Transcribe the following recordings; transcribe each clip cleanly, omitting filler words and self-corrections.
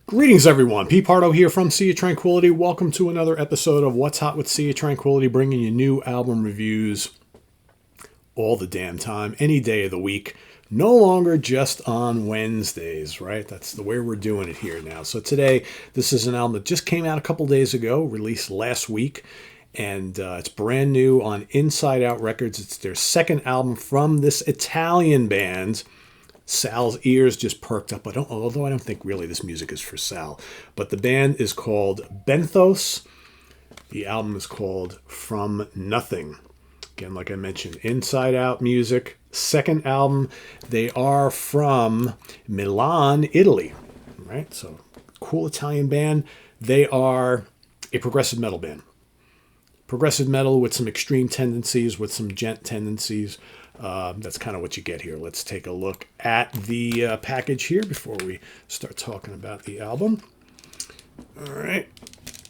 Greetings, everyone. Pete Pardo here from Sea of Tranquility. Welcome to another episode of What's Hot with Sea of Tranquility, bringing you new album reviews all the damn time, any day of the week. No longer just on Wednesdays, right? That's the way we're doing it here now. So today, this is an album that just came out a couple days ago, released last week, and it's brand new on Inside Out Records. It's their second album from this Italian band. Sal's ears just perked up. Although I don't think really this music is for Sal. But the band is called Benthos. The album is called From Nothing. Again, like I mentioned, Inside Out music. Second album. They are from Milan, Italy. Right? So, cool Italian band. They are a progressive metal band. Progressive metal with some extreme tendencies, with some gent tendencies. That's kind of what you get here. Let's take a look at the package here before we start talking about the album. All right,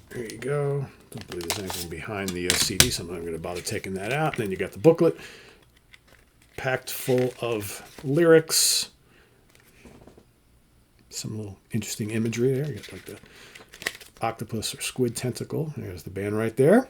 there you go. Don't believe there's anything behind the CD, so I'm not going to bother taking that out. Then you got the booklet, packed full of lyrics. Some little interesting imagery there. You got like the octopus or squid tentacle. There's the band right there.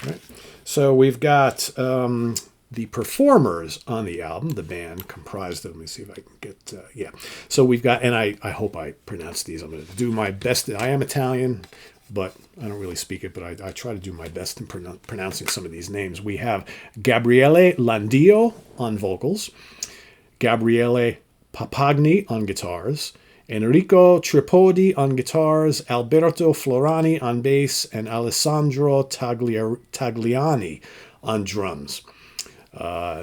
Right. So we've got the performers on the album, the band comprised of, let me see if I can get, So we've got, and I hope I pronounce these. I'm going to do my best. I am Italian, but I don't really speak it, but I try to do my best in pronouncing some of these names. We have Gabriele Landio on vocals, Gabriele Papagni on guitars, Enrico Tripodi on guitars, Alberto Florani on bass, and Alessandro Tagliani on drums.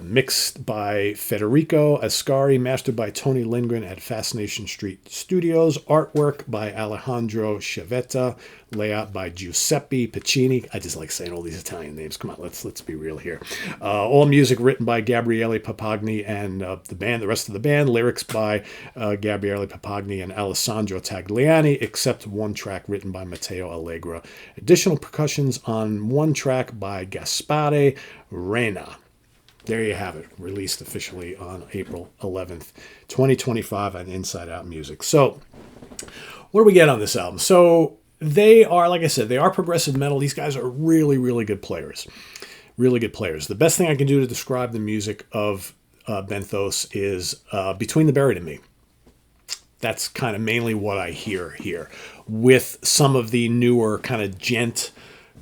Mixed by Federico Ascari, mastered by Tony Lindgren at Fascination Street Studios, artwork by Alejandro Chavetta, layout by Giuseppe Piccini. I just like saying all these Italian names. Come on, let's be real here. All music written by Gabriele Papagni and the rest of the band. Lyrics by Gabriele Papagni and Alessandro Tagliani, except one track written by Matteo Allegra. Additional percussions on one track by Gaspare Reina. There you have it, released officially on April 11th, 2025 on Inside Out Music. So, what do we get on this album? So, they are, like I said, they are progressive metal. These guys are really, really good players. Really good players. The best thing I can do to describe the music of Benthos is Between the Buried and Me. That's kind of mainly what I hear here. With some of the newer kind of gent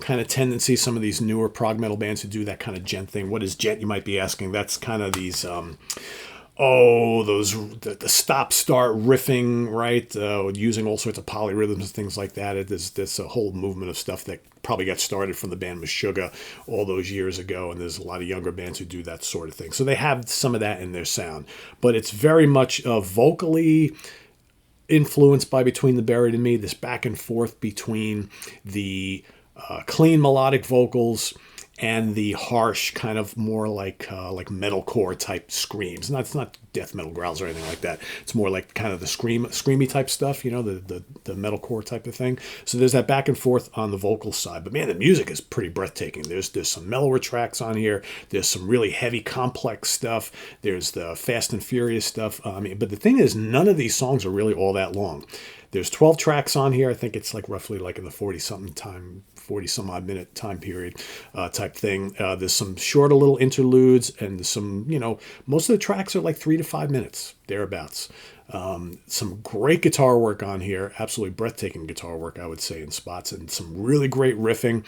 kind of tendency, some of these newer prog metal bands who do that kind of gent thing. What is gent, you might be asking? That's kind of these, the stop-start riffing, right? Using all sorts of polyrhythms and things like that. There's a whole movement of stuff that probably got started from the band Meshuggah all those years ago, and there's a lot of younger bands who do that sort of thing. So they have some of that in their sound. But it's very much vocally influenced by Between the Buried and Me, this back and forth between the clean melodic vocals and the harsh kind of more like metalcore type screams. It's not death metal growls or anything like that. It's more like kind of the screamy type stuff, the metalcore type of thing. So there's that back and forth on the vocal side. But man, the music is pretty breathtaking. There's some mellower tracks on here. There's some really heavy, complex stuff. There's the fast and furious stuff. But the thing is, none of these songs are really all that long. There's 12 tracks on here. I think it's like roughly like in the 40-some odd minute time period type thing. There's some shorter little interludes, and some, most of the tracks are like 3 to 5 minutes, thereabouts. Some great guitar work on here, absolutely breathtaking guitar work, I would say, in spots, and some really great riffing.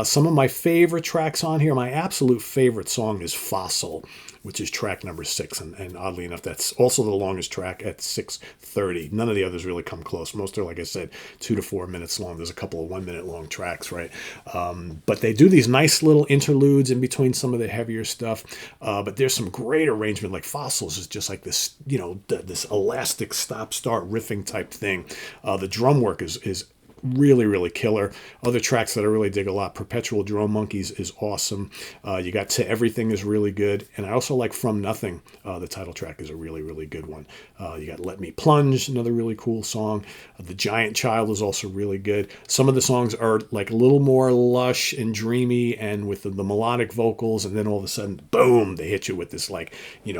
Some of my favorite tracks on here, my absolute favorite song is Fossil, which is track number 6, and oddly enough, that's also the longest track at 6:30. None of the others really come close. Most are, like I said, 2 to 4 minutes long. There's a couple of 1 minute long tracks, right? But they do these nice little interludes in between some of the heavier stuff. But there's some great arrangement, like Fossils is just like this, this elastic stop-start riffing type thing. The drum work is really, really killer. Other tracks that I really dig a lot, Perpetual Drone Monkeys is awesome. You got To Everything is really good. And I also like From Nothing. The title track is a really, really good one. You got Let Me Plunge, another really cool song. The Giant Child is also really good. Some of the songs are like a little more lush and dreamy and with the melodic vocals, and then all of a sudden, boom, they hit you with this like,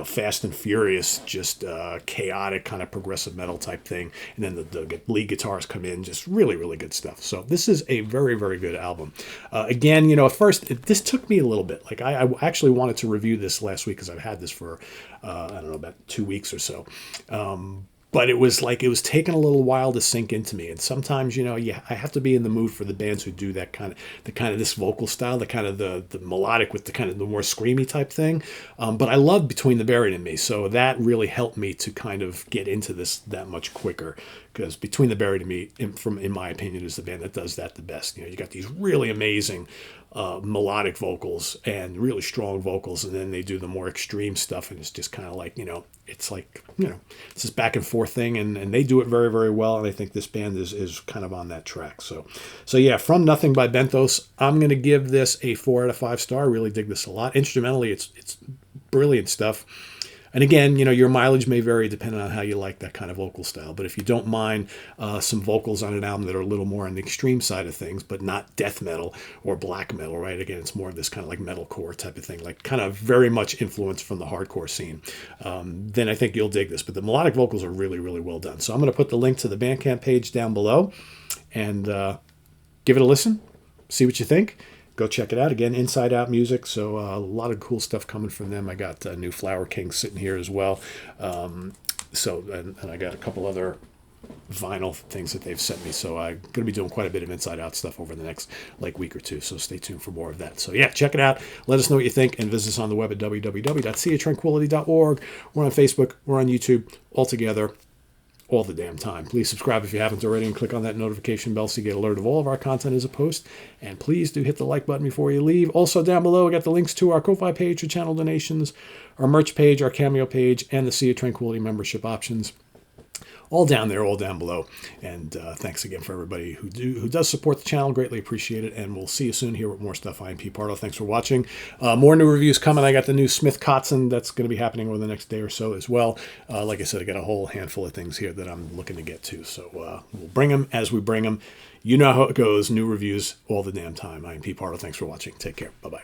Fast and Furious, just chaotic kind of progressive metal type thing. And then the lead guitars come in, just really, really good stuff. So this is a very, very good album. Again, at first, this took me a little bit. Like I actually wanted to review this last week because I've had this for, I don't know, about 2 weeks or so. But it was taking a little while to sink into me. And sometimes, I have to be in the mood for the bands who do that kind of this vocal style, the kind of the melodic with the kind of the more screamy type thing. But I love Between the Buried and Me. So that really helped me to kind of get into this that much quicker, because Between the Buried and Me, in my opinion, is the band that does that the best. You got these really amazing melodic vocals and really strong vocals, and then they do the more extreme stuff, and it's just kind of like, it's like, it's this back and forth thing, and they do it very, very well, and I think this band is kind of on that track. So yeah, From Nothing by Benthos, I'm going to give this a 4 out of 5 star. I really dig this a lot. Instrumentally, it's brilliant stuff. And again, your mileage may vary depending on how you like that kind of vocal style. But if you don't mind some vocals on an album that are a little more on the extreme side of things, but not death metal or black metal, right? Again, it's more of this kind of like metalcore type of thing, like kind of very much influenced from the hardcore scene. Then I think you'll dig this. But the melodic vocals are really, really well done. So I'm going to put the link to the Bandcamp page down below and give it a listen, see what you think. Go check it out. Again, Inside Out Music. So a lot of cool stuff coming from them. I got new Flower King sitting here as well. And I got a couple other vinyl things that they've sent me. So I'm going to be doing quite a bit of Inside Out stuff over the next week or two. So stay tuned for more of that. So yeah, check it out. Let us know what you think, and visit us on the web at www.seaoftranquility.org. We're on Facebook. We're on YouTube. All together, all the damn time. Please subscribe if you haven't already, and click on that notification bell so you get alert of all of our content as a post. And please do hit the like button before you leave. Also down below, we got the links to our Ko-Fi page for channel donations, our merch page, our Cameo page, and the Sea of Tranquility membership options. All down there, all down below. And thanks again for everybody who does support the channel. Greatly appreciate it. And we'll see you soon here with more stuff. I'm Pete Pardo. Thanks for watching. More new reviews coming. I got the new Smith Kotzen that's going to be happening over the next day or so as well. Like I said, I got a whole handful of things here that I'm looking to get to. So we'll bring them as we bring them. You know how it goes. New reviews all the damn time. I'm Pete Pardo. Thanks for watching. Take care. Bye-bye.